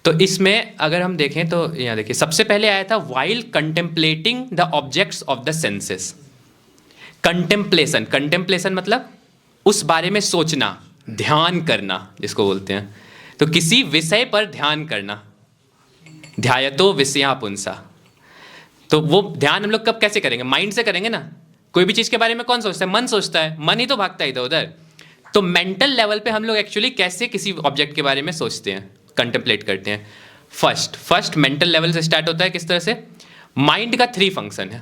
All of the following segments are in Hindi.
तो इसमें अगर हम देखें तो यहाँ देखिए सबसे पहले आया था while contemplating the objects of the senses. Contemplation, contemplation मतलब उस बारे में सोचना, ध्यान करना जिसको बोलते हैं। तो किसी विषय पर ध्यान करना, ध्यायतो विषया पुंसा। तो वो ध्यान हम लोग कब कैसे करेंगे? माइंड से करेंगे ना। कोई भी चीज़ के बारे में कौन सोचता है? मन सोचता है, मन ही तो भागता है इधर उधर। तो मेंटल लेवल पे हम लोग एक्चुअली कैसे किसी ऑब्जेक्ट के बारे में सोचते हैं, कंटेम्पलेट करते हैं। फर्स्ट मेंटल लेवल से स्टार्ट होता है। किस तरह से? माइंड का 3 फंक्शन है।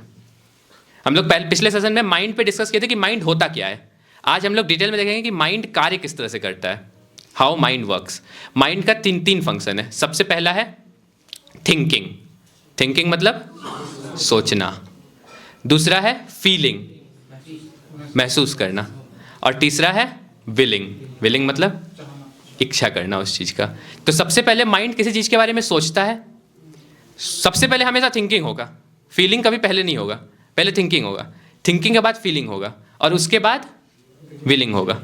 हम लोग पिछले सेशन में माइंड पे डिस्कस किए थे कि माइंड होता क्या है। आज हम लोग डिटेल में देखेंगे कि माइंड कार्य किस तरह से करता है, हाउ माइंड वर्क्स। माइंड का 3 फंक्शन है। सबसे पहला है थिंकिंग, थिंकिंग मतलब सोचना। दूसरा है फीलिंग, महसूस करना। और तीसरा है विलिंग, विलिंग मतलब इच्छा करना उस चीज़ का। तो सबसे पहले माइंड किसी चीज़ के बारे में सोचता है, सबसे पहले हमेशा थिंकिंग होगा, फीलिंग कभी पहले नहीं होगा। पहले थिंकिंग होगा, थिंकिंग के बाद फीलिंग होगा, और उसके बाद विलिंग होगा।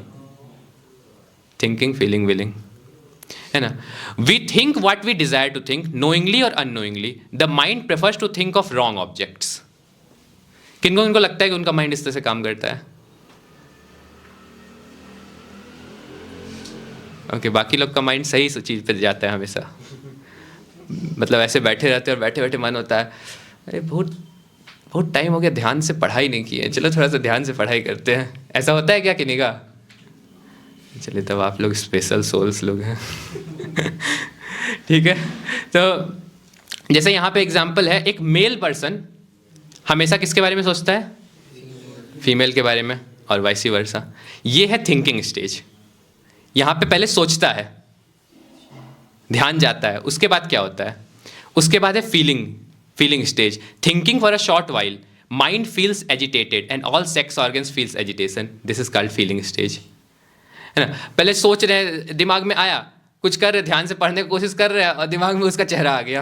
थिंकिंग, फीलिंग, विलिंग, है ना। We think what we desire to think, knowingly और unknowingly. The mind prefers to think of wrong objects. किनको किनको लगता है कि उनका माइंड इस तरह से काम करता है? ओके, बाकी लोग का माइंड सही चीज़ पे जाता है हमेशा। मतलब ऐसे बैठे रहते हैं और बैठे बैठे मन होता है अरे बहुत टाइम हो गया ध्यान से पढ़ाई नहीं की है, चलो थोड़ा सा ध्यान से पढ़ाई करते हैं। ऐसा होता है क्या किन्हीं का? चलिए तब आप लोग स्पेशल सोल्स लोग हैं। ठीक है। तो जैसे यहाँ पे एग्जांपल है, एक मेल पर्सन हमेशा किसके बारे में सोचता है? फीमेल के बारे में, और वाइस वर्सा। ये है थिंकिंग स्टेज। यहाँ पे पहले सोचता है, ध्यान जाता है, उसके बाद क्या होता है? उसके बाद है feeling stage. Thinking for a short while, mind feels agitated and all sex organs feels agitation, this is called feeling stage, है ना। पहले सोच रहे, दिमाग में आया, कुछ कर रहे, ध्यान से पढ़ने की कोशिश कर रहे हैं और दिमाग में उसका चेहरा आ गया।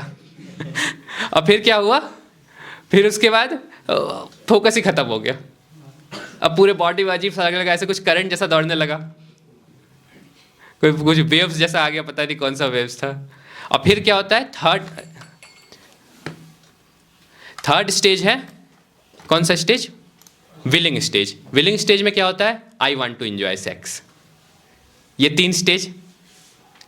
और फिर क्या हुआ? फिर उसके बाद फोकस ही खत्म हो गया। अब पूरे बॉडी में अजीब सा लगने लगा, ऐसे कुछ करंट जैसा दौड़ने लगा, कुछ वेव्स जैसा आ गया, पता नहीं कौन सा वेव्स था। और फिर क्या होता है? थर्ड स्टेज है, कौन सा stage? Willing stage. Willing stage में क्या होता है? I want to enjoy sex. ये 3 स्टेज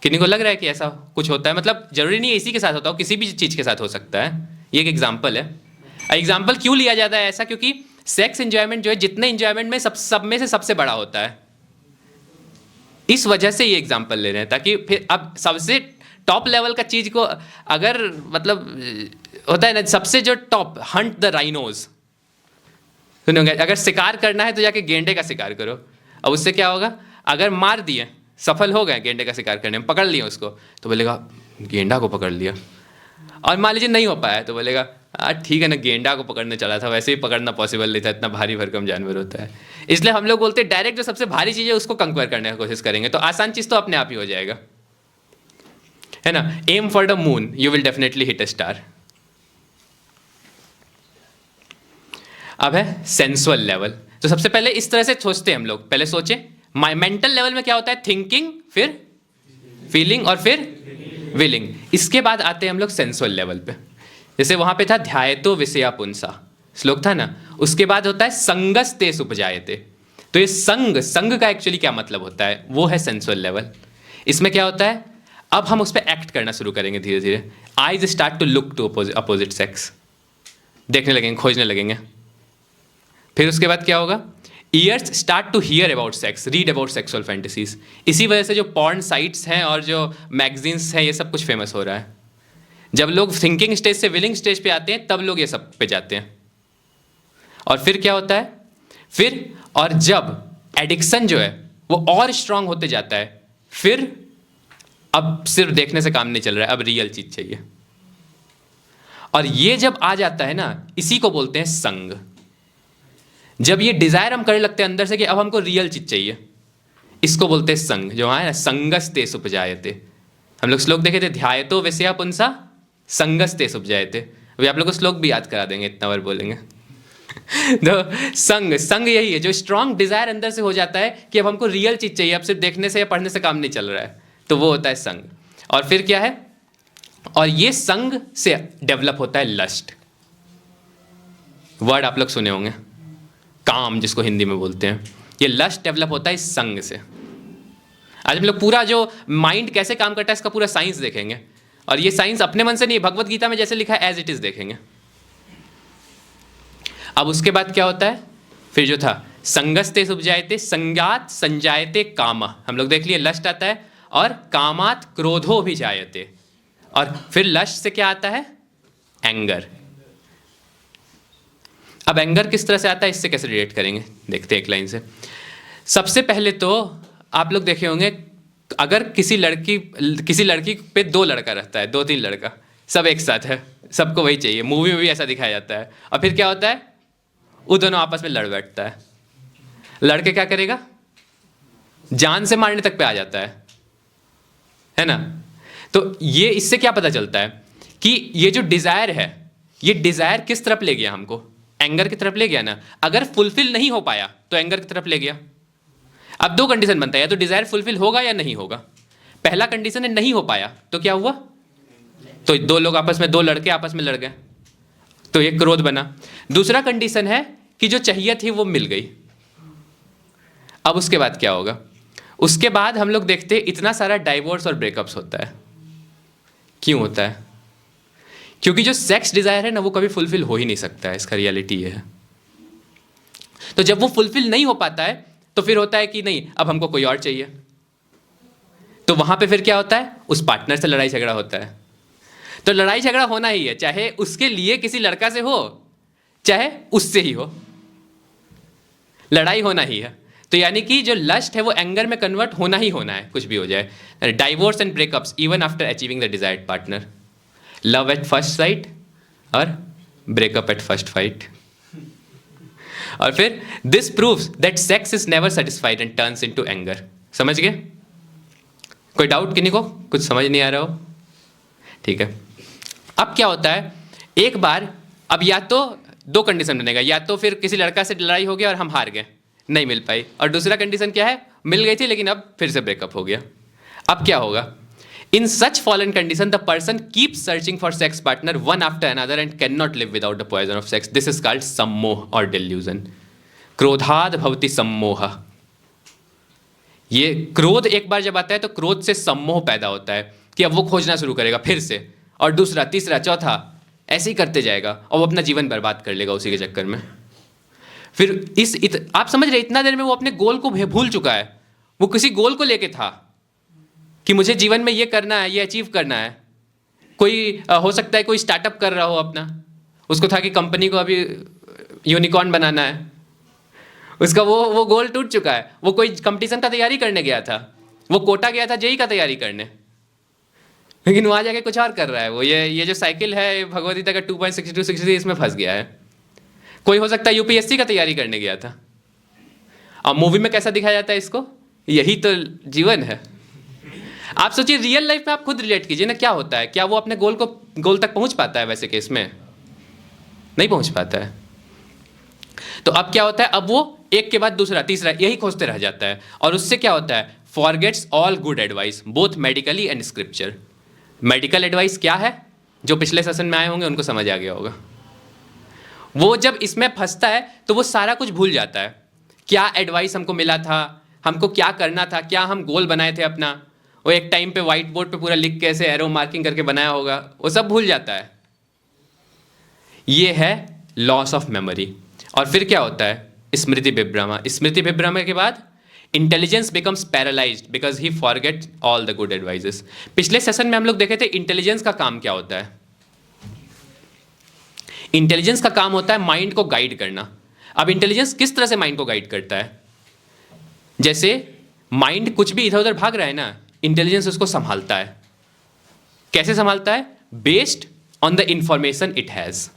किन्हीं को लग रहा है कि ऐसा कुछ होता है? मतलब जरूरी नहीं है इसी के साथ होता हो, किसी भी चीज के साथ हो सकता है। ये एक एग्जाम्पल है। एग्जाम्पल क्यों लिया जाता है ऐसा? क्योंकि सेक्स एंजॉयमेंट जो है, जितने एंजॉयमेंट में सब में से सबसे बड़ा होता है, इस वजह से ये एग्जाम्पल ले रहे हैं, ताकि फिर अब सबसे टॉप लेवल का चीज को अगर मतलब होता है ना, सबसे जो टॉप, हंट द राइनोज, सुनोगे, अगर शिकार करना है तो जाके गेंडे का शिकार करो। अब उससे क्या होगा? अगर मार दिए, सफल हो गए गेंडे का शिकार करने में, पकड़ लिया उसको, तो बोलेगा गेंडा को पकड़ लिया। और मान लीजिए नहीं हो पाया तो बोलेगा ठीक है ना, गेंडा को पकड़ने चला था, वैसे ही पकड़ना पॉसिबल नहीं था, इतना भारी भरकम जानवर होता है। इसलिए हम लोग बोलते हैं डायरेक्ट जो सबसे भारी चीज़ है उसको कंक्वायर करने की कोशिश करेंगे, तो आसान चीज़ तो अपने आप ही हो जाएगा, है ना। Aim for the moon, you will definitely hit a star. अब है सेंसुअल लेवल। तो सबसे पहले इस तरह से सोचते हैं हम लोग, पहले सोचे मेंटल लेवल में क्या होता है? थिंकिंग, फिर फीलिंग और फिर विलिंग। इसके बाद आते हैं हम लोग सेंसुअल लेवल पे। जैसे वहां पे था ध्यायतो विषया पुंसा, श्लोक था ना, उसके बाद होता है संगस्ते उपजायते। तो ये संग का एक्चुअली क्या मतलब होता है? वो है सेंसुअल लेवल। इसमें क्या होता है? अब हम उस पर एक्ट करना शुरू करेंगे धीरे धीरे। Eyes start to look to opposite sex, देखने लगेंगे, खोजने लगेंगे। फिर उसके बाद क्या होगा? Ears start to hear about sex, read about sexual fantasies. इसी वजह से जो पॉर्न साइट्स हैं और जो मैगजीन्स हैं, ये सब कुछ फेमस हो रहा है। जब लोग थिंकिंग स्टेज से विलिंग स्टेज पे आते हैं, तब लोग ये सब पे जाते हैं। और फिर क्या होता है? फिर और जब एडिक्शन जो है वो और स्ट्रांग होते जाता है, फिर अब सिर्फ देखने से काम नहीं चल रहा है, अब रियल चीज चाहिए। और ये जब आ जाता है ना, इसी को बोलते हैं संग। जब ये डिजायर हम करने लगते हैं अंदर से कि अब हमको रियल चीज चाहिए, इसको बोलते हैं संग। जो है ना, संगस्ते उपजायते। हम लोग श्लोक देखे थे, ध्यायतो विषया पुंसा संगस्ते उपजायते। अभी आप लोग को श्लोक भी याद करा देंगे, इतना बार बोलेंगे। तो संग यही है, जो स्ट्रांग डिजायर अंदर से हो जाता है कि अब हमको रियल चीज चाहिए, अब सिर्फ देखने से या पढ़ने से काम नहीं चल रहा है, तो वो होता है संग। और फिर क्या है? और ये संग से डेवलप होता है लस्ट। वर्ड आप लोग सुने होंगे, काम जिसको हिंदी में बोलते हैं। ये लस्ट डेवलप होता है इस संग से। आज हम लोग पूरा जो माइंड कैसे काम करता है इसका पूरा साइंस देखेंगे, और ये साइंस अपने मन से नहीं, भगवत गीता में जैसे लिखा है एज इट इज देखेंगे। अब उसके बाद क्या होता है, फिर जो था संगस्ते सुपजायते संज्ञात संजायते काम, हम लोग देख लिए लस्ट आता है, और कामात क्रोधो भी जायते, और फिर लस्ट से क्या आता है, एंगर। अब एंगर किस तरह से आता है, इससे कैसे रिलेट करेंगे, देखते हैं एक लाइन से। सबसे पहले तो आप लोग देखे होंगे, अगर किसी लड़की पे दो लड़का रहता है, 2-3 लड़का, सब एक साथ है, सबको वही चाहिए, मूवी में भी ऐसा दिखाया जाता है, और फिर क्या होता है, वो दोनों आपस में लड़ बैठता है। लड़के क्या करेगा, जान से मारने तक पे आ जाता है ना। तो ये इससे क्या पता चलता है कि ये जो डिजायर है, ये डिजायर किस तरफ ले गया हमको, एंगर की तरफ ले गया ना। अगर फुलफिल नहीं हो पाया तो एंगर की तरफ ले गया। अब 2 कंडीशन बनता है, या तो डिजायर फुलफिल होगा या नहीं होगा। पहला कंडीशन है नहीं हो पाया, तो क्या हुआ, तो 2 लोग आपस में, 2 लड़के आपस में लड़ गए, तो ये क्रोध बना। दूसरा कंडीशन है कि जो चाहिए थी वो मिल गई। अब उसके बाद क्या होगा, उसके बाद हम लोग देखते हैं इतना सारा डाइवोर्स और ब्रेकअप्स होता है। क्यों होता है, क्योंकि जो सेक्स डिजायर है ना वो कभी फुलफिल हो ही नहीं सकता है, इसका रियलिटी ये है। तो जब वो फुलफिल नहीं हो पाता है तो फिर होता है कि नहीं, अब हमको कोई और चाहिए। तो वहां पे फिर क्या होता है, उस पार्टनर से लड़ाई झगड़ा होता है। तो लड़ाई झगड़ा होना ही है, चाहे उसके लिए किसी लड़का से हो चाहे उससे ही हो, लड़ाई होना ही है। तो यानी कि जो लस्ट है वो एंगर में कन्वर्ट होना ही होना है, कुछ भी हो जाए। Divorce and breakups even after achieving the desired partner, love at first sight और ब्रेकअप एट फर्स्ट फाइट। और फिर this proves that sex is never satisfied and turns into anger. समझ गए, कोई डाउट किन्हीं को, कुछ समझ नहीं आ रहा हो, ठीक है। अब क्या होता है, एक बार अब या तो 2 कंडीशन बनेगा, या तो फिर किसी लड़का से लड़ाई हो गया और हम हार गए, नहीं मिल पाई, और दूसरा कंडीशन क्या है, मिल गई थी लेकिन अब फिर से ब्रेकअप हो गया। अब क्या होगा, in such fallen condition the person keep searching for sex partner one after another and can not live without the poison of sex. This is called सम्मोह और डिल्यूजन। क्रोधाद भवति सम्मोह। ये क्रोध एक बार जब आता है तो क्रोध से सम्मोह पैदा होता है कि अब वो खोजना शुरू करेगा फिर से, और दूसरा, तीसरा, चौथा, ऐसे ही करते जाएगा और वो अपना जीवन बर्बाद कर लेगा उसी के चक्कर में। फिर आप समझ रहे, इतना देर में वो अपने गोल को भूल चुका है। वो किसी गोल को लेके था कि मुझे जीवन में ये करना है, ये अचीव करना है। कोई हो सकता है कोई स्टार्टअप कर रहा हो अपना, उसको था कि कंपनी को अभी यूनिकॉर्न बनाना है, उसका वो गोल टूट चुका है। वो कोई कंपटीशन का तैयारी करने गया था, वो कोटा गया था जेई का तैयारी करने, लेकिन वहां जाके कुछ और कर रहा है। वो ये जो साइकिल है भगवद गीता का 2.6263 इसमें फंस गया है। कोई हो सकता है यूपीएससी का तैयारी करने गया था। अब मूवी में कैसा दिखाया जाता है इसको, यही तो जीवन है। आप सोचिए रियल लाइफ में आप खुद रिलेट कीजिए ना, क्या होता है, क्या वो अपने गोल तक पहुंच पाता है, वैसे केस में नहीं पहुंच पाता है। तो अब क्या होता है, अब वो एक के बाद दूसरा, तीसरा, यही खोजते रह जाता है, और उससे क्या होता है, forgets all good advice both medically and scripture. Medical advice क्या है, जो पिछले सेशन में आए होंगे उनको समझ आ गया होगा। वो जब इसमें फंसता है तो वो सारा कुछ भूल जाता है, क्या एडवाइस हमको मिला था, हमको क्या करना था, क्या हम गोल बनाए थे अपना, वो एक टाइम पे व्हाइट बोर्ड पे पूरा लिख के ऐसे एरो मार्किंग करके बनाया होगा, वो सब भूल जाता है। ये है लॉस ऑफ मेमोरी। और फिर क्या होता है, स्मृति विभ्रम। स्मृति विभ्रम के बाद intelligence becomes paralysed because he forget all the good advises. पिछले सेशन में हम लोग देखे थे इंटेलिजेंस का काम क्या होता है। इंटेलिजेंस का काम होता है माइंड को गाइड करना। अब इंटेलिजेंस किस तरह से माइंड को गाइड करता है, जैसे माइंड कुछ भी इधर उधर भाग रहा है ना, इंटेलिजेंस उसको संभालता है। कैसे संभालता है, based on the information it has.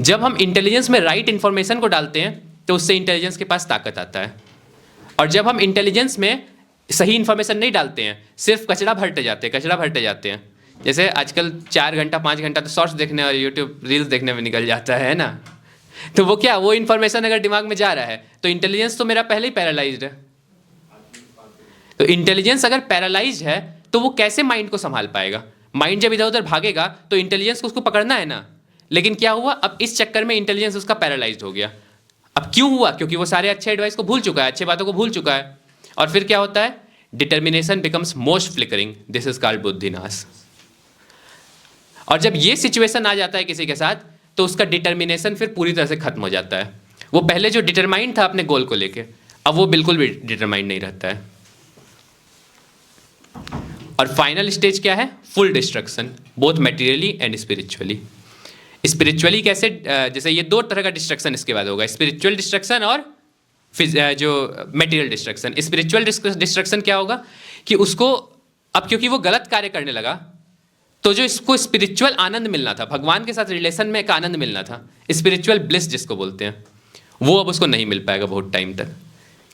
जब हम इंटेलिजेंस में राइट इंफॉर्मेशन को डालते हैं तो उससे इंटेलिजेंस के पास ताकत आता है, और जब हम इंटेलिजेंस में सही इंफॉर्मेशन नहीं डालते हैं, सिर्फ कचरा भरते जाते हैं, जैसे आजकल 4 घंटा 5 घंटा तो शॉर्ट्स देखने और यूट्यूब रील्स देखने में निकल जाता है ना, तो वो क्या, वो इंफॉर्मेशन अगर दिमाग में जा रहा है तो इंटेलिजेंस तो मेरा पहले ही पैरालाइज्ड है। तो इंटेलिजेंस अगर पैरालाइज्ड है तो वो कैसे माइंड को संभाल पाएगा। माइंड जब इधर उधर भागेगा तो इंटेलिजेंस को उसको पकड़ना है ना, लेकिन क्या हुआ, अब इस चक्कर में इंटेलिजेंस उसका पैरालाइज्ड हो गया। अब क्यों हुआ? क्योंकि वो सारे अच्छे एडवाइस को भूल चुका है, अच्छी बातों को भूल चुका है। और फिर क्या होता है? Determination becomes most flickering, this is called बुद्धिनाश। और जब ये सिचुएशन आ जाता है किसी के साथ, तो उसका डिटर्मिनेशन फिर पूरी तरह से खत्म हो जाता है। वो पहले जो डिटरमाइंड था अपने गोल को लेके, अब वो बिल्कुल भी डिटरमाइंड नहीं रहता है। और फाइनल स्टेज क्या है? Full destruction, both materially and spiritually. Spiritually कैसे? जैसे ये दो तरह का डिस्ट्रक्शन इसके बाद होगा, स्पिरिचुअल डिस्ट्रक्शन और जो मटेरियल डिस्ट्रक्शन। स्पिरिचुअल डिस्ट्रक्शन क्या होगा कि उसको अब क्योंकि वो गलत कार्य करने लगा, तो जो इसको स्पिरिचुअल आनंद मिलना था, भगवान के साथ रिलेशन में एक आनंद मिलना था, स्पिरिचुअल ब्लिस जिसको बोलते हैं, वो अब उसको नहीं मिल पाएगा बहुत टाइम तक।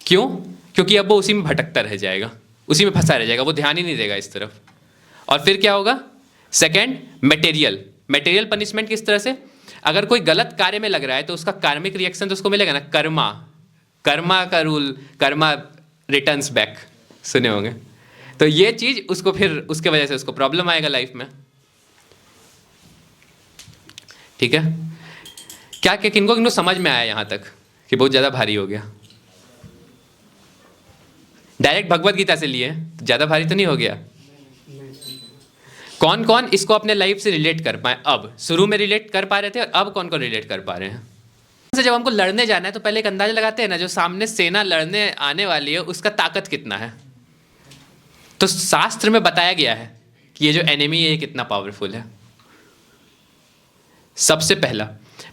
क्यों? क्योंकि अब वो उसी में भटकता रह जाएगा, उसी में फंसा रह जाएगा, वो ध्यान ही नहीं देगा इस तरफ। और फिर क्या होगा? Second, material punishment. किस तरह से? अगर कोई गलत कार्य में लग रहा है तो उसका कार्मिक रिएक्शन तो उसको मिलेगा ना, कर्मा का रूल, कर्मा रिटर्न्स बैक, सुने होंगे। तो ये चीज उसको फिर उसके वजह से उसको प्रॉब्लम आएगा लाइफ में। ठीक है? क्या किनको समझ में आया यहां तक कि बहुत ज्यादा भारी हो गया? डायरेक्ट भगवत गीता से लिए, ज्यादा भारी तो नहीं हो गया? कौन कौन इसको अपने लाइफ से रिलेट कर पाए? अब शुरू में रिलेट कर पा रहे थे, और अब कौन कौन रिलेट कर पा रहे हैं? जब हमको लड़ने जाना है तो पहले एक अंदाजा लगाते हैं ना, जो सामने सेना लड़ने आने वाली है उसका ताकत कितना है। तो शास्त्र में बताया गया है कि ये जो एनिमी है ये कितना पावरफुल है। सबसे पहला,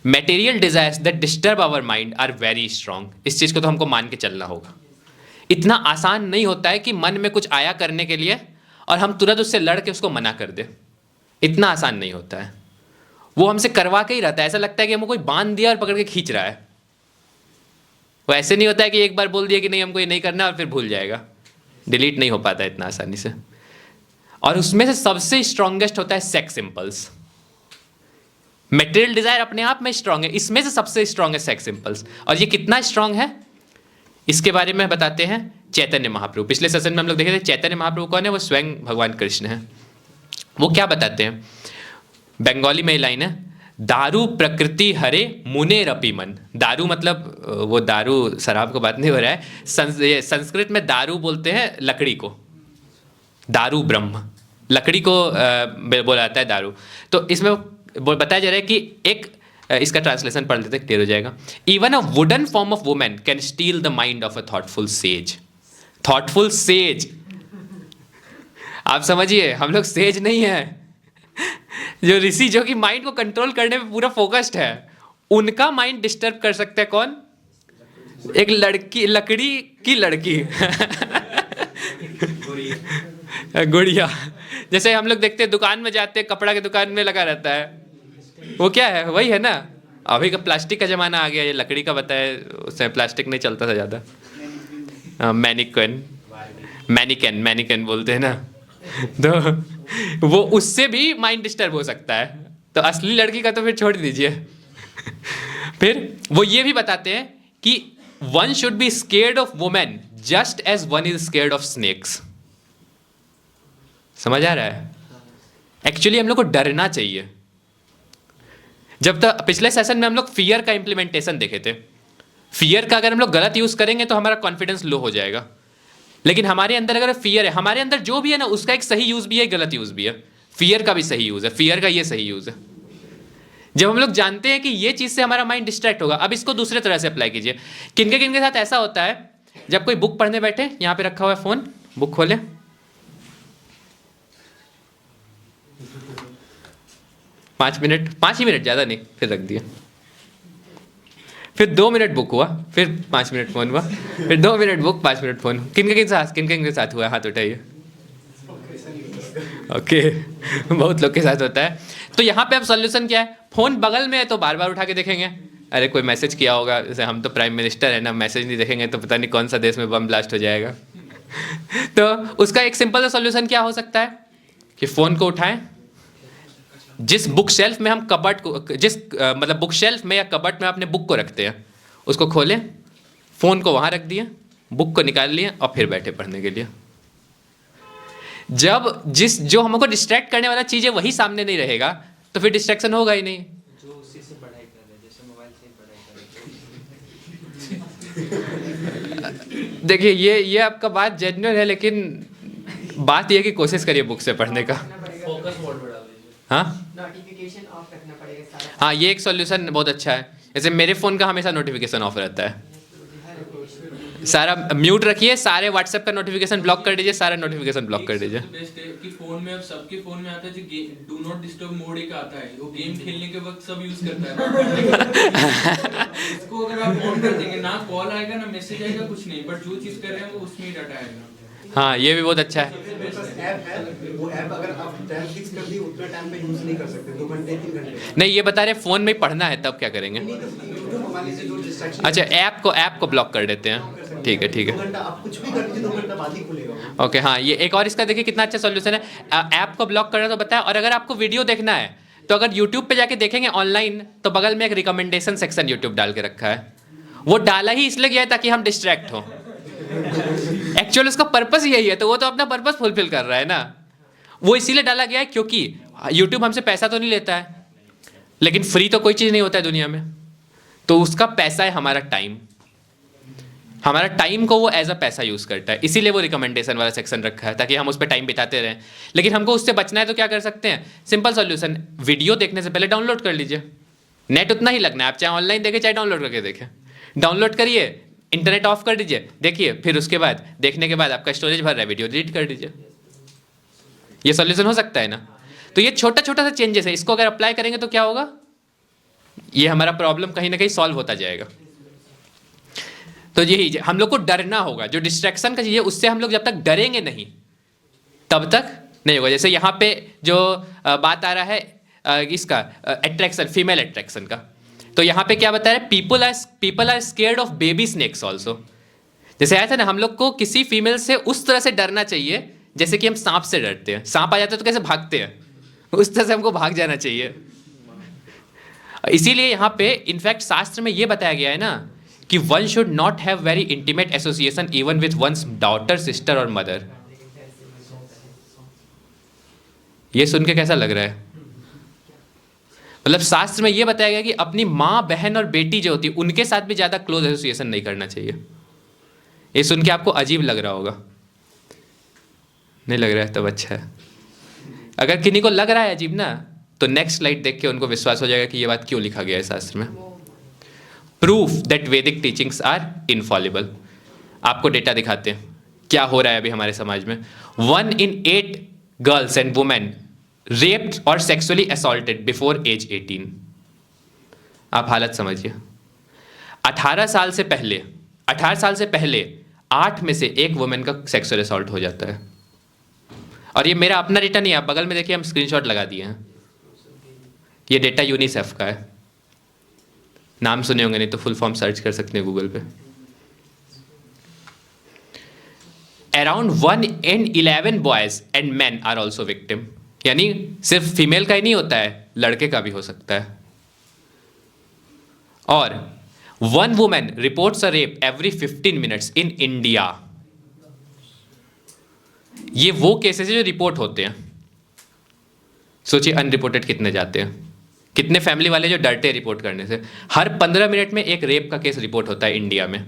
material desires that disturb our mind are very strong. इस चीज को तो हमको मान के चलना होगा। इतना आसान नहीं होता है कि मन में कुछ आया करने के लिए और हम तुरंत उससे लड़ के उसको मना कर दे। इतना आसान नहीं होता है। वो हमसे करवा के ही रहता है, ऐसा लगता है कि हमको कोई बांध दिया और पकड़ के खींच रहा है। वो ऐसे नहीं होता है कि एक बार बोल दिया कि नहीं हमको ये नहीं करना और फिर भूल जाएगा। डिलीट नहीं हो पाता इतना आसानी से। और उसमें से सबसे स्ट्रॉन्गेस्ट होता है सेक्स इंपल्स। मटेरियल डिजायर अपने आप में स्ट्रांग है, इसमें से सबसे स्ट्रांग है सेक्स इंपल्स। और ये कितना स्ट्रांग है इसके बारे में बताते हैं चैतन्य महाप्रभु। पिछले सेशन में हम लोग देखे थे चैतन्य महाप्रभु कौन है? वो स्वयं भगवान कृष्ण है। वो क्या बताते हैं? बंगाली में लाइन है, दारू प्रकृति हरे मुने रपी मन। दारू मतलब वो दारू शराब को बात नहीं हो रहा है। संस्कृत में दारू बोलते हैं लकड़ी को, दारू ब्रह्म, लकड़ी को बोला जाता है दारू। तो इसमें बताया जा रहा है कि एक इसका ट्रांसलेशन पढ़ लेते क्लियर हो जाएगा। Even a wooden form of women can steel the mind of a thoughtful says. Thoughtful says, आप समझिए, हम लोग सेज नहीं है। जो ऋषि जो कि माइंड को कंट्रोल करने में पूरा फोकस्ड है, उनका माइंड डिस्टर्ब कर सकता है कौन? एक लड़की, लकड़ी की लड़की गुड़िया। जैसे हम लोग देखते हैं दुकान में जाते हैं, कपड़ा के दुकान में लगा रहता है, वो क्या है? वही है ना। अभी का प्लास्टिक का जमाना आ गया, ये लकड़ी का बताए, उसमें प्लास्टिक नहीं चलता था ज्यादा। मैनिकन बोलते हैं ना। तो वो उससे भी माइंड डिस्टर्ब हो सकता है। तो असली लड़की का तो फिर छोड़ दीजिए। फिर वो ये भी बताते हैं कि one should be scared of women just as one is scared of snakes. समझ आ रहा है? एक्चुअली हम लोग को डरना चाहिए। जब तक पिछले सेशन में हम लोग फियर का इंप्लीमेंटेशन देखे थे। फियर का अगर हम लोग गलत यूज करेंगे तो हमारा कॉन्फिडेंस लो हो जाएगा। लेकिन हमारे अंदर अगर फियर है, हमारे अंदर जो भी है ना, उसका एक सही यूज भी है, गलत यूज भी है। फियर का भी सही यूज है, फियर का ये सही यूज है। जब हम लोग जानते हैं कि ये चीज से हमारा माइंड डिस्ट्रैक्ट होगा, अब इसको दूसरे तरह से अप्लाई कीजिए। किनके साथ ऐसा होता है, जब कोई बुक पढ़ने बैठे, यहां पे रखा हुआ है फोन, बुक खोले, पांच ही मिनट, ज्यादा नहीं, फिर रख दिया। फिर 2 मिनट बुक हुआ, फिर 5 मिनट फोन हुआ, फिर 2 मिनट बुक, 5 मिनट फोन। किनके साथ हुआ? हाथ उठाइए। ओके, बहुत लोग के साथ होता है। तो यहाँ पे अब सॉल्यूशन क्या है? फोन बगल में है तो बार बार उठा के देखेंगे, अरे कोई मैसेज किया होगा, जैसे हम तो प्राइम मिनिस्टर है ना, मैसेज नहीं देखेंगे तो पता नहीं कौन सा देश में बम ब्लास्ट हो जाएगा। तो उसका एक सिंपल सा सॉल्यूशन क्या हो सकता है कि फोन को उठाएं, जिस बुक शेल्फ में हम कबर्ड को, मतलब बुक शेल्फ में या कबर्ड में अपने बुक को रखते हैं, उसको खोलें, फोन को वहां रख दिए, बुक को निकाल लिए और फिर बैठे पढ़ने के लिए। जब जो हमको डिस्ट्रैक्ट करने वाला चीज़ है वही सामने नहीं रहेगा तो फिर डिस्ट्रैक्शन होगा ही नहीं। जो उसी से पढ़ाई कर रहे हैं, जैसे मोबाइल से ही पढ़ाई कर रहे हैं। देखिए ये आपका बात जेन्युइन है, लेकिन बात ये है कि कोशिश करिए बुक से पढ़ने का। फोकस मोड पे डाल दीजिए। हाँ नोटिफिकेशन ऑफ रखना पड़ेगा सारा। हाँ, ये एक सॉल्यूशन बहुत अच्छा है। जैसे मेरे फ़ोन का हमेशा नोटिफिकेशन ऑफ रहता है, सारा म्यूट रखिए, सारे व्हाट्सएप का नोटिफिकेशन ब्लॉक कर दीजिए, सारा नोटिफिकेशन ब्लॉक कर दीजिए। बेस्ट है कि फोन में अब सबके फोन में आता है जो डू नॉट डिस्टर्ब मोड एक आता है, वो गेम खेलने के वक्त सब यूज करता है। इसको अगर आप ऑन कर देंगे ना कॉल आएगा ना मैसेज आएगा कुछ नहीं, बट जो चीज कर रहे हैं वो उसमें ही डाटा आएगा। हाँ, ये भी बहुत अच्छा है। मेरे पास ऐप है, वो ऐप अगर आप टाइम फिक्स कर दी उतना टाइम पे यूज नहीं कर सकते, 2 घंटे 3 घंटे। नहीं, ये बता रहे फ़ोन में ही पढ़ना है तब क्या करेंगे? यूट्यूब मान लीजिए जो डिस्ट्रैक्शन। अच्छा, ऐप को ब्लॉक कर देते हैं। ठीक है 2 घंटा आप कुछ भी कर लीजिए, 2 घंटा बाद ही खुलेगा वो। ओके। हाँ, ये एक और इसका देखिए कितना अच्छा सॉल्यूशन है। ऐप को ब्लॉक करना तो बताया, और अगर आपको वीडियो देखना है तो अगर यूट्यूब पे जाके देखेंगे ऑनलाइन तो बगल में एक रिकमेंडेशन सेक्शन यूट्यूब डाल के रखा है। वो डाला ही इसलिए गया है ताकि हम डिस्ट्रैक्ट हो। एक्चुअल उसका पर्पस यही है, तो वो तो अपना पर्पस फुलफिल कर रहा है ना। वो इसीलिए डाला गया है क्योंकि यूट्यूब हमसे पैसा तो नहीं लेता है, लेकिन फ्री तो कोई चीज़ नहीं होता है दुनिया में। तो उसका पैसा है हमारा टाइम। हमारा टाइम को वो एज अ पैसा यूज़ करता है, इसीलिए वो रिकमेंडेशन वाला सेक्शन रखा है ताकि हम उस पर टाइम बिताते रहें। लेकिन हमको उससे बचना है तो क्या कर सकते हैं? सिंपल सॉल्यूशन, वीडियो देखने से पहले डाउनलोड कर लीजिए। नेट उतना ही लगना है, आप चाहे ऑनलाइन देखें चाहे डाउनलोड करके देखें। डाउनलोड करिए, इंटरनेट ऑफ कर दीजिए, देखिए, फिर उसके बाद देखने के बाद आपका स्टोरेज भर रहा है, वीडियो डिलीट कर दीजिए। ये सॉल्यूशन हो सकता है ना। तो ये छोटा छोटा सा चेंजेस है, इसको अगर अप्लाई करेंगे तो क्या होगा? ये हमारा प्रॉब्लम कहीं ना कहीं सॉल्व होता जाएगा। तो यही हम लोग को डरना होगा, जो डिस्ट्रैक्शन का चीज़ है उससे हम लोग जब तक डरेंगे नहीं तब तक नहीं होगा। जैसे यहाँ पे जो बात आ रहा है इसका अट्रैक्शन, फीमेल अट्रैक्शन का, तो यहाँ पे क्या बता रहे हैं? People are scared of baby snakes also. जैसे आया था ना, हम लोग को किसी फीमेल से उस तरह से डरना चाहिए जैसे कि हम सांप से डरते हैं। सांप आ जाता है तो कैसे भागते हैं, उस तरह से हमको भाग जाना चाहिए। इसीलिए यहाँ पे इनफैक्ट शास्त्र में ये बताया गया है ना कि one should not have very intimate association even with one's daughter, sister और मदर। ये सुन के कैसा लग रहा है? मतलब शास्त्र में ये बताया गया कि अपनी माँ, बहन और बेटी जो होती है उनके साथ भी ज़्यादा क्लोज एसोसिएशन नहीं करना चाहिए। ये सुन के आपको अजीब लग रहा होगा, नहीं लग रहा है? तब अच्छा है। अगर किन्हीं को लग रहा है अजीब ना, तो नेक्स्ट स्लाइड देख के उनको विश्वास हो जाएगा कि ये बात क्यों लिखा गया है शास्त्र में। प्रूफ दैट वैदिक टीचिंग्स आर इनफॉलिबल। आपको डेटा दिखाते हैं क्या हो रहा है अभी हमारे समाज में। 1 in 8 girls and women raped और सेक्सुअली असॉल्टेड बिफोर एज 18। आप हालत समझिए। 18 साल से पहले 8 में से 1 वुमेन का सेक्सुअल असॉल्ट हो जाता है। और ये मेरा अपना डेटा नहीं है, आप बगल में देखिए, हम स्क्रीनशॉट लगा दिए हैं। ये डेटा यूनिसेफ का है। नाम सुने होंगे, नहीं तो फुल फॉर्म सर्च कर सकते हैं गूगल पे। Around 1 in 11 boys and man are also victim. यानी सिर्फ फीमेल का ही नहीं होता है, लड़के का भी हो सकता है। और 1 women reports a rape every 15 minutes in India. ये वो केसेस है जो रिपोर्ट होते हैं। सोचिए अनरिपोर्टेड कितने जाते हैं, कितने फैमिली वाले जो डरते हैं रिपोर्ट करने से। हर 15 मिनट में एक रेप का केस रिपोर्ट होता है इंडिया में।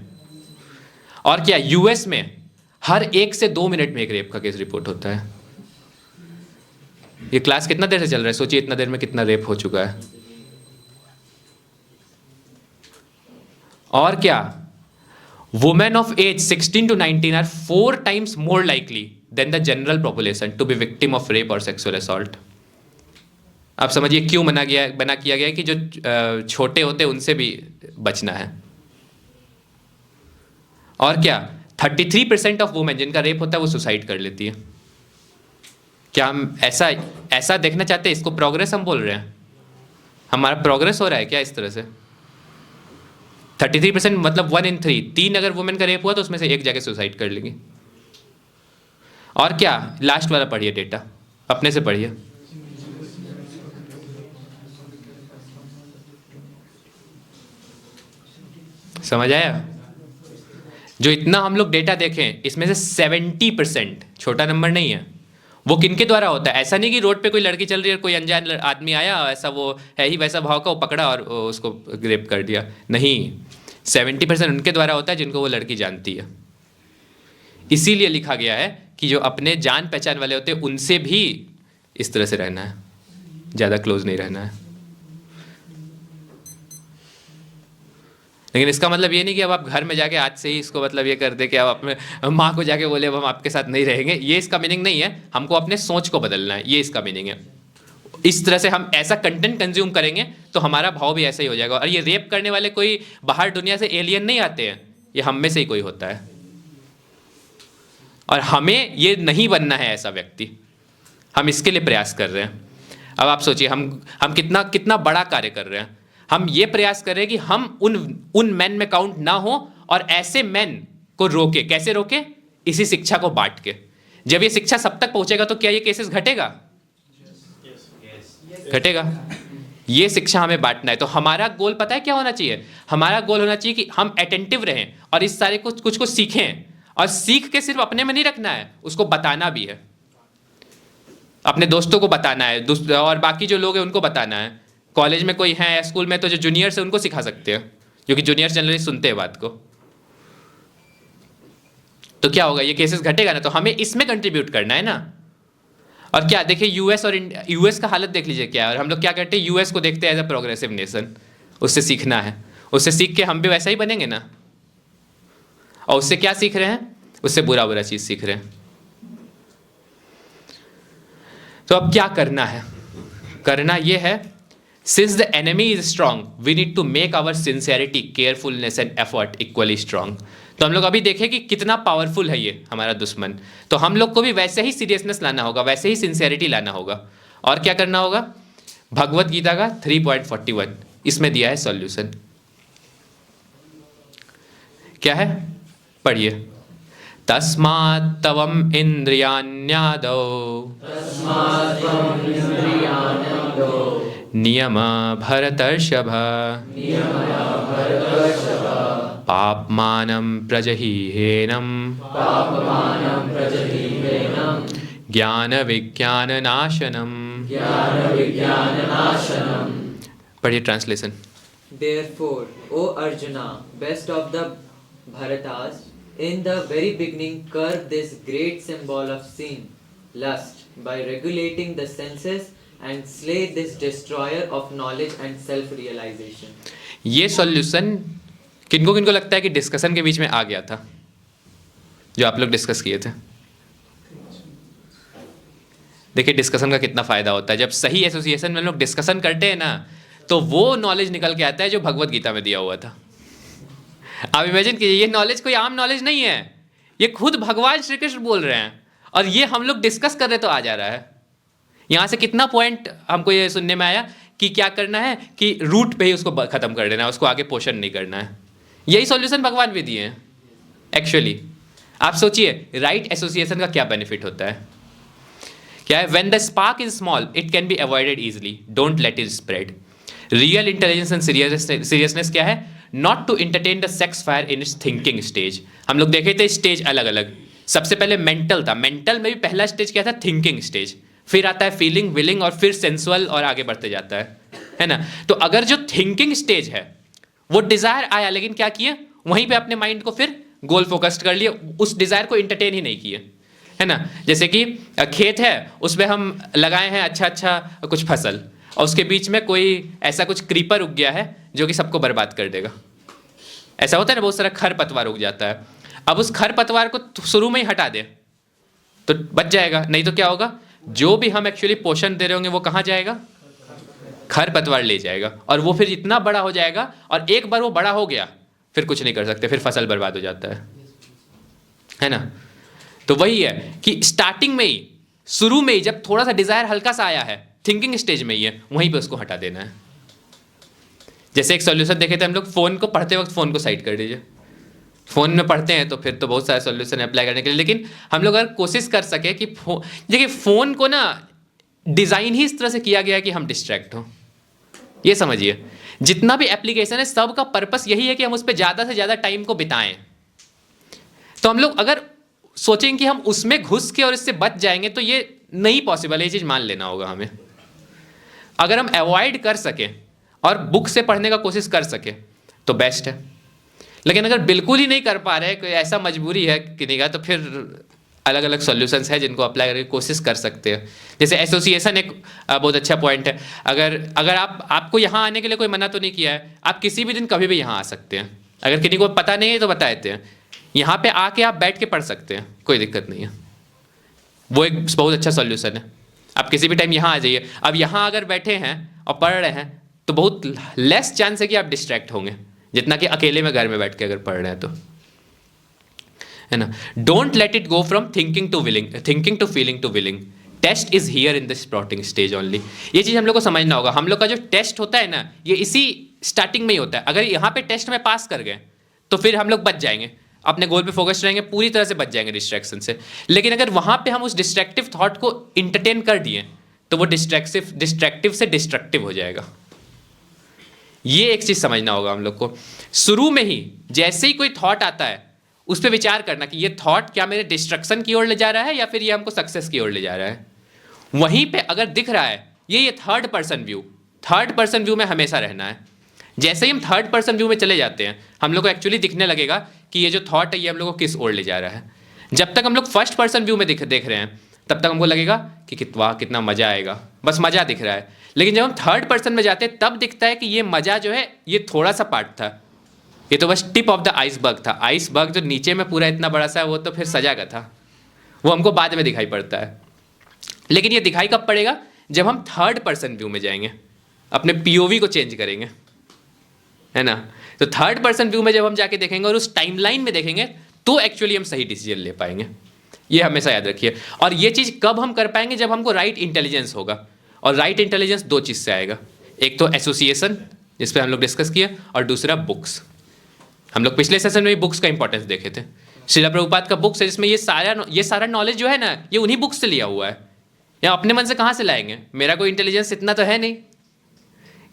और क्या यूएस में हर 1 से 2 मिनट में एक रेप का केस रिपोर्ट होता है। ये क्लास कितना देर से चल रहा है? सोचिए इतना देर में कितना रेप हो चुका है। और क्या, वुमेन ऑफ एज 16 to 19 आर 4 times more likely than the general population to be victim of rape or sexual assault। आप समझिए क्यों बना किया गया है कि जो छोटे होते हैं उनसे भी बचना है। और क्या, 33% ऑफ वुमेन जिनका रेप होता है वो सुसाइड कर लेती है। क्या हम ऐसा देखना चाहते हैं? इसको प्रोग्रेस हम बोल रहे हैं? हमारा प्रोग्रेस हो रहा है क्या इस तरह से? 33% मतलब 1 in 3 अगर वुमेन का रेप हुआ तो उसमें से 1 जाके सुसाइड कर लेगी। और क्या, लास्ट वाला पढ़िए डेटा, अपने से पढ़िए। समझ आया? जो इतना हम लोग डेटा देखें इसमें से 70%, छोटा नंबर नहीं है, वो किनके द्वारा होता है? ऐसा नहीं कि रोड पे कोई लड़की चल रही है, कोई अनजान आदमी आया, ऐसा वो है ही वैसा भाव का, वो पकड़ा और उसको रेप कर दिया। नहीं, 70% उनके द्वारा होता है जिनको वो लड़की जानती है। इसीलिए लिखा गया है कि जो अपने जान पहचान वाले होते हैं उनसे भी इस तरह से रहना है, ज़्यादा क्लोज नहीं रहना है। लेकिन इसका मतलब ये नहीं कि अब आप घर में जाके आज से ही इसको मतलब ये कर दे कि आप अपने माँ को जाके बोले अब हम आपके साथ नहीं रहेंगे। ये इसका मीनिंग नहीं है। हमको अपने सोच को बदलना है, ये इसका मीनिंग है। इस तरह से हम ऐसा कंटेंट कंज्यूम करेंगे तो हमारा भाव भी ऐसा ही हो जाएगा। और ये रेप करने वाले कोई बाहर दुनिया से एलियन नहीं आते हैं, ये हम में से ही कोई होता है। और हमें ये नहीं बनना है ऐसा व्यक्ति, हम इसके लिए प्रयास कर रहे हैं। अब आप सोचिए हम कितना कितना बड़ा कार्य कर रहे हैं। हम ये प्रयास कर रहे हैं कि हम उन मैन में काउंट ना हो और ऐसे मैन को रोके। कैसे रोके? इसी शिक्षा को बांट के। जब ये शिक्षा सब तक पहुंचेगा तो क्या ये केसेस घटेगा? घटेगा। ये शिक्षा हमें बांटना है। तो हमारा गोल पता है क्या होना चाहिए? हमारा गोल होना चाहिए कि हम अटेंटिव रहें और इस सारे कुछ को सीखें। और सीख के सिर्फ अपने में नहीं रखना है, उसको बताना भी है। अपने दोस्तों को बताना है, और बाकी जो लोग हैं उनको बताना है। कॉलेज में कोई है या स्कूल में तो जो जूनियर्स है उनको सिखा सकते हैं, क्योंकि जूनियर्स जनरली सुनते हैं बात को। तो क्या होगा? ये केसेस घटेगा ना, तो हमें इसमें कंट्रीब्यूट करना है ना। और क्या देखिए, यूएस का हालत देख लीजिए क्या है। और हम लोग क्या करते हैं? यूएस को देखते हैं एज अ प्रोग्रेसिव नेशन, उससे सीखना है। उससे सीख के हम भी वैसा ही बनेंगे ना। और उससे क्या सीख रहे हैं? उससे बुरा बुरा चीज सीख रहे हैं। तो अब क्या करना है? करना यह है, since the enemy is strong we need to make our sincerity, carefulness and effort equally strong. तो हम लोग अभी देखें कि कितना पावरफुल है ये हमारा दुश्मन। तो हम लोग को भी वैसे ही सीरियसनेस लाना होगा, वैसे ही सिंसियरिटी लाना होगा। और क्या करना होगा? भगवत गीता का 3.41 इसमें दिया है सॉल्यूशन। क्या है? पढ़िए। तस्मात् तवम इंद्रियाण्यादौ नियम भरतर्षभ पापमानं प्रजहीहेनं ज्ञान विज्ञान नाशनम। पढ़िए translation. Therefore, O Arjuna, best of the Bharatas, in the very beginning curb this great symbol of sin, lust, by regulating the senses and slay this destroyer of knowledge and self-realization. ये सॉल्यूशन किनको किनको लगता है कि डिस्कशन के बीच में आ गया था, जो आप लोग डिस्कस किए थे? देखिए डिस्कशन का कितना फायदा होता है। जब सही एसोसिएशन में लोग डिस्कशन करते हैं ना, तो वो नॉलेज निकल के आता है जो भगवत गीता में दिया हुआ था। आप इमेजिन कीजिए, ये नॉलेज कोई आम नॉलेज नहीं है, ये खुद भगवान श्री कृष्ण बोल रहे हैं और ये हम लोग डिस्कस कर रहे तो आ जा रहा है। यहाँ से कितना पॉइंट हमको ये सुनने में आया कि क्या करना है कि रूट पे ही उसको खत्म कर देना है, उसको आगे पोषण नहीं करना है। यही सॉल्यूशन भगवान भी दिए हैं एक्चुअली। आप सोचिए राइट एसोसिएशन का क्या बेनिफिट होता है। क्या है? When the spark is small it can be avoided easily, don't let it spread. Real intelligence and seriousness क्या है? Not to entertain the sex fire in its thinking stage. हम लोग देखे थे स्टेज अलग अलग। सबसे पहले मेंटल था, मेंटल में भी पहला स्टेज क्या था? Thinking stage. फिर आता है फीलिंग, विलिंग और फिर सेंसुअल और आगे बढ़ते जाता है ना। तो अगर जो थिंकिंग स्टेज है वो डिजायर आया, लेकिन क्या किए? वहीं पे अपने माइंड को फिर गोल फोकस्ड कर लिए, उस डिजायर को इंटरटेन ही नहीं किए, है ना। जैसे कि खेत है, उसमें हम लगाए हैं अच्छा कुछ फसल और उसके बीच में कोई ऐसा कुछ क्रीपर उग गया है जो कि सबको बर्बाद कर देगा। ऐसा होता है ना, बहुत सारा खरपतवार उग जाता है। अब उस खरपतवार को शुरू में ही हटा दे तो बच जाएगा, नहीं तो क्या होगा? जो भी हम एक्चुअली पोषण दे रहे होंगे वो कहाँ जाएगा? खरपतवार ले जाएगा और वो फिर इतना बड़ा हो जाएगा, और एक बार वो बड़ा हो गया फिर कुछ नहीं कर सकते, फिर फसल बर्बाद हो जाता है ना। तो वही है कि स्टार्टिंग में ही, शुरू में ही, जब थोड़ा सा डिजायर हल्का सा आया है, थिंकिंग स्टेज में ही है, वहीं पे उसको हटा देना है। जैसे एक सॉल्यूशन देखे थे हम लोग, फोन को पढ़ते वक्त फोन को साइड कर दीजिए। फोन में पढ़ते हैं तो फिर तो बहुत सारे सॉल्यूशन अप्लाई करने के लिए, लेकिन हम लोग अगर कोशिश कर सके कि देखिए फोन को ना डिजाइन ही इस तरह से किया गया है कि हम डिस्ट्रैक्ट हो। ये समझिए जितना भी एप्लीकेशन है सबका पर्पस यही है कि हम उस पर ज्यादा से ज्यादा टाइम को बिताएं। तो हम लोग अगर सोचेंगे कि हम उसमें घुस के और इससे बच जाएंगे तो ये नहीं पॉसिबल है, ये चीज़ मान लेना होगा हमें। अगर हम अवॉइड कर सकें और बुक से पढ़ने का कोशिश कर सकें तो बेस्ट है, लेकिन अगर बिल्कुल ही नहीं कर पा रहे, कोई ऐसा मजबूरी है कि नहीं का, तो फिर अलग अलग सॉल्यूशंस है जिनको अप्लाई करके कोशिश कर सकते हैं। जैसे एसोसिएशन एक बहुत अच्छा पॉइंट है। अगर आपको यहाँ आने के लिए कोई मना तो नहीं किया है, आप किसी भी दिन कभी भी यहाँ आ सकते हैं। अगर किसी को पता नहीं है तो बता देते हैं, यहाँ पे आके आप बैठ के पढ़ सकते हैं, कोई दिक्कत नहीं है। वो एक बहुत अच्छा सॉल्यूशन है। आप किसी भी टाइम यहाँ आ जाइए। अब यहाँ अगर बैठे हैं और पढ़ रहे हैं तो बहुत लेस चांस है कि आप डिस्ट्रैक्ट होंगे, जितना कि अकेले में घर में बैठ के अगर पढ़ रहे हैं तो, है ना। Don't let it go from thinking to feeling to willing. Taste is here in the sprouting stage only. ये चीज़ हम लोग को समझना होगा। हम लोग का जो टेस्ट होता है ना, ये इसी स्टार्टिंग में ही होता है। अगर यहाँ पे टेस्ट में पास कर गए तो फिर हम लोग बच जाएंगे, अपने गोल पे फोकस रहेंगे, पूरी तरह से बच जाएंगे डिस्ट्रैक्शन से। लेकिन अगर वहाँ पे हम उस डिस्ट्रैक्टिव थॉट को इंटरटेन कर दिए तो वो डिस्ट्रैक्टिव से डिस्ट्रक्टिव हो जाएगा। ये एक चीज़ समझना होगा हम लोग को। शुरू में ही जैसे ही कोई थॉट आता है उस पर विचार करना कि ये थॉट क्या मेरे डिस्ट्रक्शन की ओर ले जा रहा है या फिर ये हमको सक्सेस की ओर ले जा रहा है। वहीं पे अगर दिख रहा है ये थर्ड पर्सन व्यू में हमेशा रहना है। जैसे ही हम थर्ड पर्सन व्यू में चले जाते हैं हम लोग को एक्चुअली दिखने लगेगा कि ये जो थॉट है ये हम लोग को किस ओर ले जा रहा है। जब तक हम लोग फर्स्ट पर्सन व्यू में देख रहे हैं तब तक हमको लगेगा कि वाह कितना मज़ा आएगा, बस मज़ा दिख रहा है। लेकिन जब हम थर्ड पर्सन में जाते हैं तब दिखता है कि ये मज़ा जो है ये थोड़ा सा पार्ट था, ये तो बस टिप ऑफ द आइसबर्ग था। आइसबर्ग जो नीचे में पूरा इतना बड़ा सा है वो तो फिर सजा का था, वो हमको बाद में दिखाई पड़ता है। लेकिन ये दिखाई कब पड़ेगा? जब हम थर्ड पर्सन व्यू में जाएंगे, अपने पीओवी को चेंज करेंगे, है ना। तो थर्ड पर्सन व्यू में जब हम जाके देखेंगे और उस टाइमलाइन में देखेंगे तो एक्चुअली हम सही डिसीजन ले पाएंगे। ये हमेशा याद रखिए। और ये चीज़ कब हम कर पाएंगे? जब हमको राइट इंटेलिजेंस होगा। और राइट इंटेलिजेंस दो चीज़ से आएगा, एक तो एसोसिएशन जिस पे हम लोग डिस्कस किए, और दूसरा बुक्स। हम लोग पिछले सेशन में बुक्स का इंपॉर्टेंस देखे थे। श्रील प्रभुपाद का बुक्स है जिसमें ये सारा नॉलेज जो है ना ये उन्हीं बुक्स से लिया हुआ है। या अपने मन से कहाँ से लाएंगे? मेरा कोई इंटेलिजेंस इतना तो है नहीं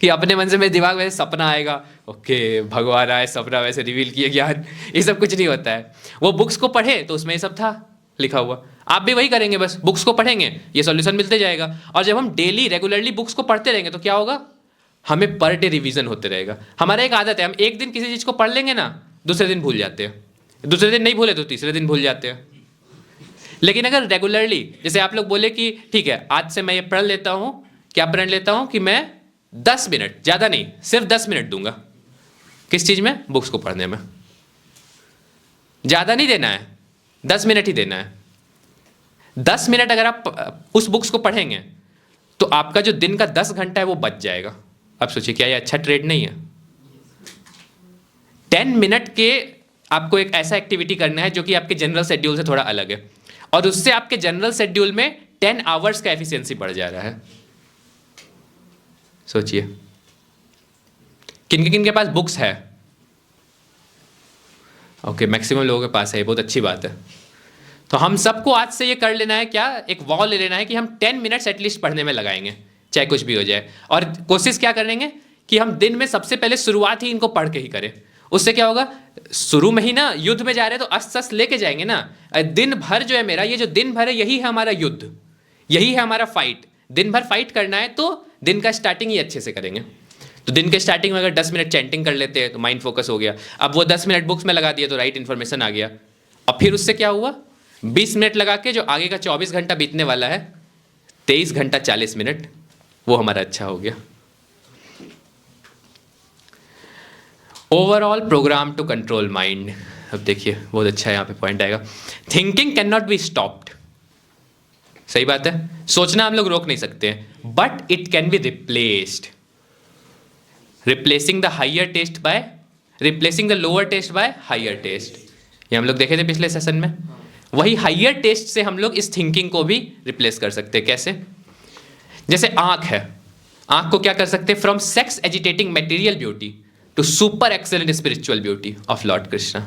कि अपने मन से मेरे दिमाग में सपना आएगा, ओके भगवान आए सपना वैसे रिवील किए ज्ञान, ये सब कुछ नहीं होता है। वो बुक्स को पढ़े तो उसमें ये सब था लिखा हुआ। आप भी वही करेंगे, बस बुक्स को पढ़ेंगे, ये सॉल्यूशन मिलते जाएगा। और जब हम डेली रेगुलरली बुक्स को पढ़ते रहेंगे तो क्या होगा? हमें पर डे रिवीजन होते रहेगा। हमारा एक आदत है, हम एक दिन किसी चीज़ को पढ़ लेंगे ना, दूसरे दिन भूल जाते हैं, दूसरे दिन नहीं भूले तो तीसरे दिन भूल जाते हैं। लेकिन अगर रेगुलरली, जैसे आप लोग बोले कि ठीक है आज से मैं ये पढ़ लेता हूँ, क्या पढ़ लेता हूँ कि मैं 10 मिनट, ज़्यादा नहीं, सिर्फ 10 मिनट दूंगा। किस चीज़ में? बुक्स को पढ़ने में। ज़्यादा नहीं देना है, 10 मिनट ही देना है। 10 मिनट अगर आप उस बुक्स को पढ़ेंगे तो आपका जो दिन का 10 घंटा है वो बच जाएगा। अब सोचिए क्या ये अच्छा ट्रेड नहीं है? 10 मिनट के आपको एक ऐसा एक्टिविटी करना है जो कि आपके जनरल शेड्यूल से थोड़ा अलग है, और उससे आपके जनरल शेड्यूल में 10 आवर्स का एफिशिएंसी बढ़ जा रहा है। सोचिए किन के पास बुक्स है? ओके, मैक्सिमम लोगों के पास है, बहुत अच्छी बात है। तो हम सबको आज से ये कर लेना है, क्या एक वॉल ले लेना है कि हम 10 मिनट्स एटलीस्ट पढ़ने में लगाएंगे, चाहे कुछ भी हो जाए। और कोशिश क्या करेंगे कि हम दिन में सबसे पहले शुरुआत ही इनको पढ़ के ही करें। उससे क्या होगा? शुरू में ही ना युद्ध में जा रहे हैं तो अस्त शस्त्र लेके जाएंगे ना। दिन भर जो है मेरा, ये जो दिन भर है यही है हमारा युद्ध, यही है हमारा फाइट। दिन भर फाइट करना है तो दिन का स्टार्टिंग ही अच्छे से करेंगे। तो दिन के स्टार्टिंग में अगर 10 मिनट चैंटिंग कर लेते हैं तो माइंड फोकस हो गया। अब वो 10 मिनट बुक्स में लगा दिया तो राइट इन्फॉर्मेशन आ गया। अब फिर उससे क्या हुआ? 20 मिनट लगा के जो आगे का 24 घंटा बीतने वाला है, 23 घंटा 40 मिनट, वो हमारा अच्छा हो गया। Overall program to control mind. अब देखिए बहुत अच्छा यहाँ पे पॉइंट आएगा। Thinking can not be stopped. सही बात है, सोचना हम लोग रोक नहीं सकते हैं, but it can be replaced. Replacing the higher taste by replacing the lower taste by higher taste, ये हम लोग देखे थे पिछले सेशन में। वही हाइयर टेस्ट से हम लोग इस थिंकिंग को भी रिप्लेस कर सकते हैं। कैसे? जैसे आंख है, आंख को क्या कर सकते हैं? From sex agitating material beauty to super excellent spiritual beauty of Lord Krishna.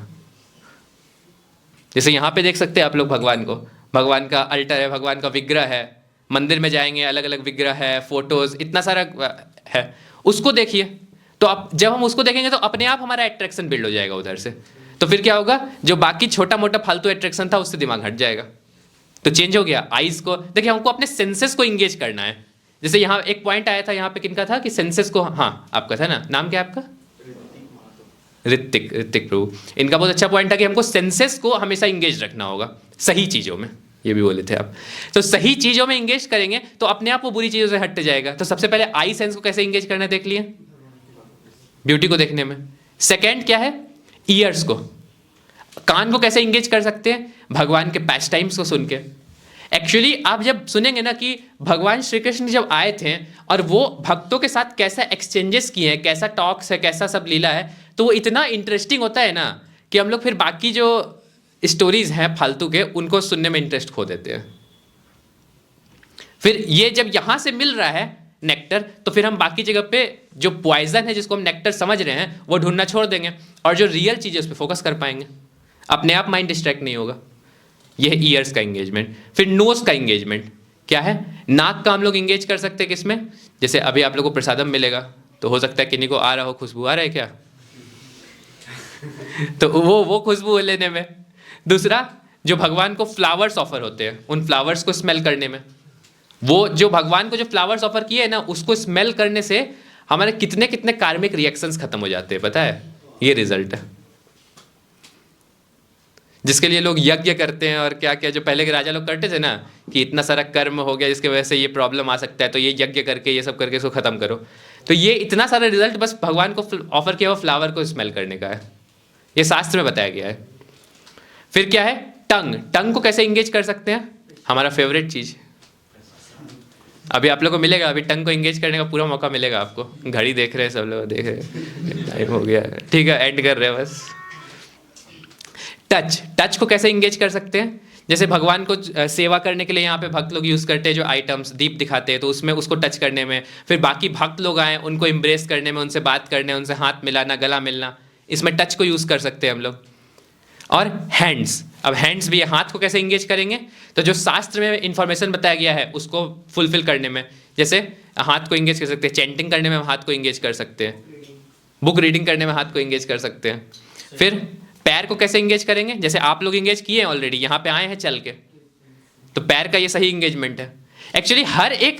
जैसे यहाँ पे देख सकते हैं आप लोग भगवान को, भगवान का अल्टर है, भगवान का विग्रह है, मंदिर में जाएंगे अलग अलग विग्रह है, फोटोज, इतना सारा है, उसको देखिए। तो अब जब हम उसको देखेंगे तो अपने आप हमारा अट्रैक्शन बिल्ड हो जाएगा उधर से। तो फिर क्या होगा? जो बाकी छोटा मोटा फालतू अट्रैक्शन था उससे दिमाग हट जाएगा। तो चेंज हो गया। आइज को देखिए, हमको अपने सेंसेस को इंगेज करना है। जैसे यहाँ एक पॉइंट आया था, यहाँ पे किनका था कि सेंसेस को, हाँ आपका था ना, नाम क्या है आपका? ऋतिक प्रभु। इनका बहुत अच्छा पॉइंट था कि हमको सेंसेस को हमेशा इंगेज रखना होगा सही चीज़ों में, ये भी बोले थे आप। तो सही चीज़ों में इंगेज करेंगे तो अपने आप वो बुरी चीज़ों से हटते जाएगा। तो सबसे पहले आई सेंस को कैसे इंगेज करना है देख लिए, ब्यूटी को देखने में। सेकेंड क्या है, ईयर्स को, कान को कैसे इंगेज कर सकते हैं, भगवान के पैस टाइम्स को सुन के। एक्चुअली आप जब सुनेंगे ना कि भगवान श्री कृष्ण जब आए थे और वो भक्तों के साथ कैसा एक्सचेंजेस किए हैं, कैसा टॉक्स है, कैसा सब लीला है, तो वो इतना इंटरेस्टिंग होता है ना कि हम लोग फिर बाकी जो स्टोरीज हैं फालतू के, उनको सुनने में इंटरेस्ट खो देते हैं। फिर ये जब यहाँ से मिल रहा है नेक्टर, तो फिर हम बाकी जगह पे जो पॉइजन है जिसको हम नेक्टर समझ रहे हैं वो ढूंढना छोड़ देंगे और जो रियल चीज़ है उस पर फोकस कर पाएंगे, अपने आप माइंड डिस्ट्रैक्ट नहीं होगा। यह है ईयर्स का इंगेजमेंट। फिर नोज का इंगेजमेंट क्या है, नाक का हम लोग इंगेज कर सकते हैं किसमें, जैसे अभी आप लोगों को प्रसादम मिलेगा तो हो सकता है किन्हीं को आ रहा हो, खुशबू आ रहा है क्या तो वो खुशबू लेने में। दूसरा, जो भगवान को फ्लावर्स ऑफर होते हैं उन फ्लावर्स को स्मेल करने में। वो जो भगवान को जो फ्लावर्स ऑफर किए हैं ना, उसको स्मेल करने से हमारे कितने कितने कार्मिक रिएक्शंस खत्म हो जाते हैं, पता है, ये रिजल्ट है। जिसके लिए लोग यज्ञ करते हैं और क्या क्या जो पहले के राजा लोग करते थे ना कि इतना सारा कर्म हो गया जिसकी वजह से ये प्रॉब्लम आ सकता है, तो ये यज्ञ करके ये सब करके इसको खत्म करो। तो ये इतना सारा रिजल्ट बस भगवान को ऑफर किया हुआ फ्लावर को स्मेल करने का है, ये शास्त्र में बताया गया है। फिर क्या है, टंग को कैसे इंगेज कर सकते हैं, हमारा फेवरेट चीज। अभी आप लोग को मिलेगा, अभी टंग को इंगेज करने का पूरा मौका मिलेगा आपको। घड़ी देख रहे हैं सब लोग, देख रहे हैं, टाइम हो गया, ठीक है, एंड कर रहे हैं बस। टच को कैसे इंगेज कर सकते हैं, जैसे भगवान को सेवा करने के लिए यहाँ पे भक्त लोग यूज़ करते हैं जो आइटम्स दीप दिखाते हैं, तो उसमें उसको टच करने में। फिर बाकी भक्त लोग आए उनको इम्ब्रेस करने में, उनसे बात करने, उनसे हाथ मिलाना, गला मिलना, इसमें टच को यूज़ कर सकते हैं हम लोग। और हैंड्स, अब हैंड्स भी, हाथ को कैसे इंगेज करेंगे, तो जो शास्त्र में इंफॉर्मेशन बताया गया है उसको फुलफिल करने में, जैसे हाथ को इंगेज कर सकते हैं, चैंटिंग करने में हम हाथ को इंगेज कर सकते हैं, बुक रीडिंग करने में हाथ को इंगेज कर सकते हैं। फिर पैर को कैसे इंगेज करेंगे, जैसे आप लोग इंगेज किए हैं ऑलरेडी, यहाँ पे आए हैं चल के, तो पैर का ये सही इंगेजमेंट है। एक्चुअली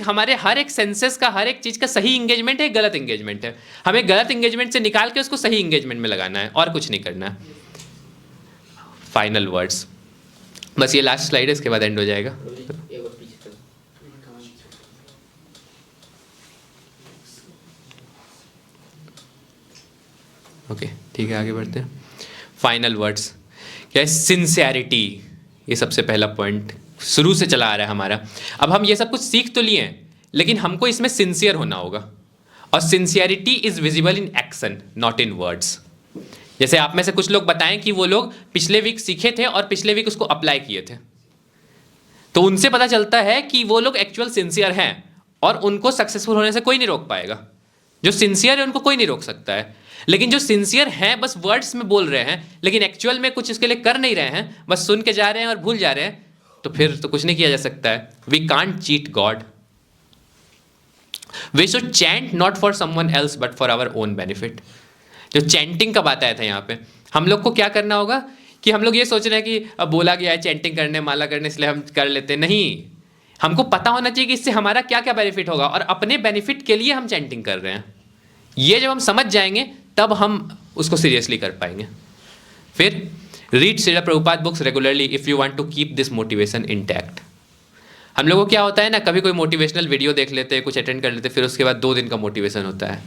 हमारे हर एक सेंसेस का, हर एक चीज़ का सही इंगेजमेंट है, गलत इंगेजमेंट है। हमें गलत इंगेजमेंट से निकाल के उसको सही इंगेजमेंट में लगाना है और कुछ नहीं करना है। फाइनल वर्ड्स, बस ये लास्ट स्लाइड है, इसके बाद एंड हो जाएगा। ओके, ठीक है, आगे बढ़ते हैं। फाइनल वर्ड्स क्या है, सिंसियरिटी, ये सबसे पहला पॉइंट शुरू से चला आ रहा है हमारा। अब हम ये सब कुछ सीख तो लिए हैं, लेकिन हमको इसमें सिंसियर होना होगा, और sincerity is visible in action not in words. जैसे आप में से कुछ लोग बताएं कि वो लोग पिछले वीक सीखे थे और पिछले वीक उसको अप्लाई किए थे, तो उनसे पता चलता है कि वो लोग एक्चुअल सिंसियर हैं और उनको सक्सेसफुल होने से कोई नहीं रोक पाएगा। जो सिंसियर है उनको कोई नहीं रोक सकता है, लेकिन जो सिंसियर हैं बस वर्ड्स में बोल रहे हैं लेकिन एक्चुअल में कुछ इसके लिए कर नहीं रहे हैं, बस सुन के जा रहे हैं और भूल जा रहे हैं, तो फिर तो कुछ नहीं किया जा सकता है। We can't cheat God. We should chant not for someone else but for our own benefit. जो चैंटिंग का बात आया था यहाँ पे, हम लोग को क्या करना होगा कि हम लोग ये सोच रहे हैं कि अब बोला गया है चैंटिंग करने, माला करने, इसलिए हम कर लेते हैं। नहीं, हमको पता होना चाहिए कि इससे हमारा क्या क्या बेनिफिट होगा और अपने बेनिफिट के लिए हम चैंटिंग कर रहे हैं। ये जब हम समझ जाएंगे तब हम उसको सीरियसली कर पाएंगे। फिर read Srila Prabhupada books regularly if you want to keep this motivation intact. हम लोगों को क्या होता है ना, कभी कोई मोटिवेशनल वीडियो देख लेते हैं, कुछ अटेंड कर लेते हैं, फिर उसके बाद 2 दिन का मोटिवेशन होता है,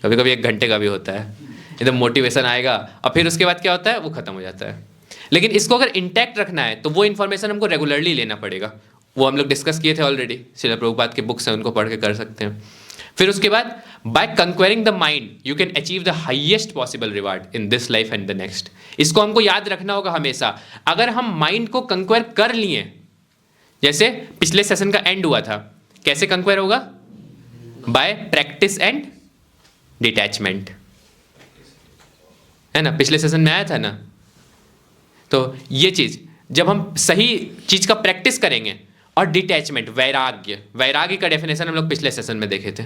कभी कभी 1 घंटे का भी होता है, एकदम मोटिवेशन आएगा और फिर उसके बाद क्या होता है, वो खत्म हो जाता है। लेकिन इसको अगर इंटैक्ट रखना है तो वो इन्फॉर्मेशन हमको रेगुलरली लेना पड़ेगा। वो हम लोग डिस्कस किए थे ऑलरेडी, श्रील प्रभुपाद के बुक्स हैं, उनको पढ़ के कर सकते हैं। फिर उसके बाद by conquering the mind you can achieve the highest possible reward in this life and the next. इसको हमको याद रखना होगा हमेशा। अगर हम माइंड को कंक्वेयर कर लिए, जैसे पिछले सेशन का एंड हुआ था, कैसे कंक्वेयर होगा, बाय प्रैक्टिस एंड डिटैचमेंट, है ना, पिछले सेशन में आया था ना। तो ये चीज जब हम सही चीज का प्रैक्टिस करेंगे, और डिटैचमेंट, वैराग्य का डेफिनेशन हम लोग पिछले सेशन में देखे थे,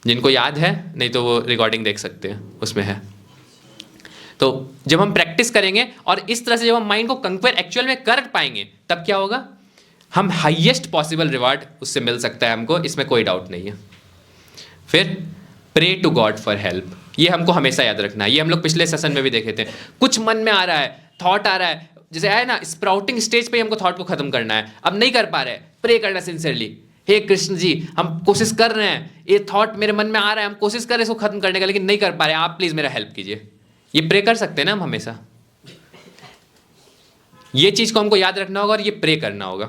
जिनको याद है, नहीं तो वो रिकॉर्डिंग देख सकते हैं, उसमें है। तो जब हम प्रैक्टिस करेंगे और इस तरह से जब हम माइंड को कंक्वेयर एक्चुअल में कर पाएंगे, तब क्या होगा, हम हाईएस्ट पॉसिबल रिवार्ड उससे मिल सकता है हमको, इसमें कोई डाउट नहीं है। फिर pray to God for help, ये हमको हमेशा याद रखना है। ये हम लोग पिछले सेशन में भी देखे थे। कुछ मन में आ रहा है, थॉट आ रहा है, जैसे आया ना स्प्राउटिंग स्टेज पे हमको थॉट को खत्म करना है, अब नहीं कर पा रहे, प्रे करना सिंसियरली, हे कृष्ण जी हम कोशिश कर रहे हैं, ये थॉट मेरे मन में आ रहा है, हम कोशिश कर रहे हैं इसको खत्म करने का, लेकिन नहीं कर पा रहे, आप प्लीज मेरा हेल्प कीजिए। ये प्रे कर सकते हैं ना हम हमेशा, ये चीज को हमको याद रखना होगा और ये प्रे करना होगा,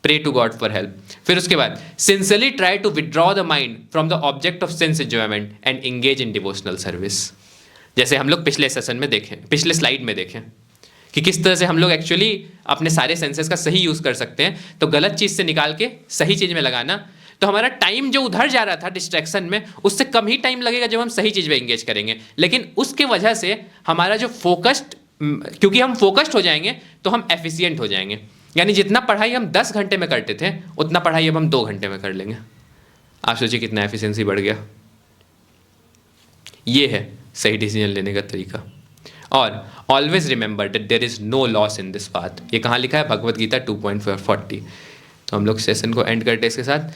pray to God for help. फिर उसके बाद sincerely try to withdraw the mind from the object of sense enjoyment and engage in devotional service. जैसे हम लोग पिछले सेशन में देखें, पिछले स्लाइड में देखें कि किस तरह से हम लोग एक्चुअली अपने सारे सेंसेस का सही यूज कर सकते हैं। तो गलत चीज से निकाल के सही चीज में लगाना, तो हमारा टाइम जो उधर जा रहा था डिस्ट्रैक्शन में, उससे कम ही टाइम लगेगा जब हम सही चीज में एंगेज करेंगे। लेकिन उसके वजह से हमारा जो फोकस्ड, क्योंकि हम फोकस्ड हो जाएंगे तो हम एफिशिएंट हो जाएंगे। यानी जितना पढ़ाई हम 10 घंटे में करते थे, उतना पढ़ाई अब हम 2 घंटे में कर लेंगे। आप सोचिए कितना एफिशिएंसी बढ़ गया। ये है सही डिसीजन लेने का तरीका। और always remember that there is no loss in this path. ये कहाँ लिखा है? भगवत गीता 2.40। तो हम लोग सेशन को एंड करते हैं इसके साथ।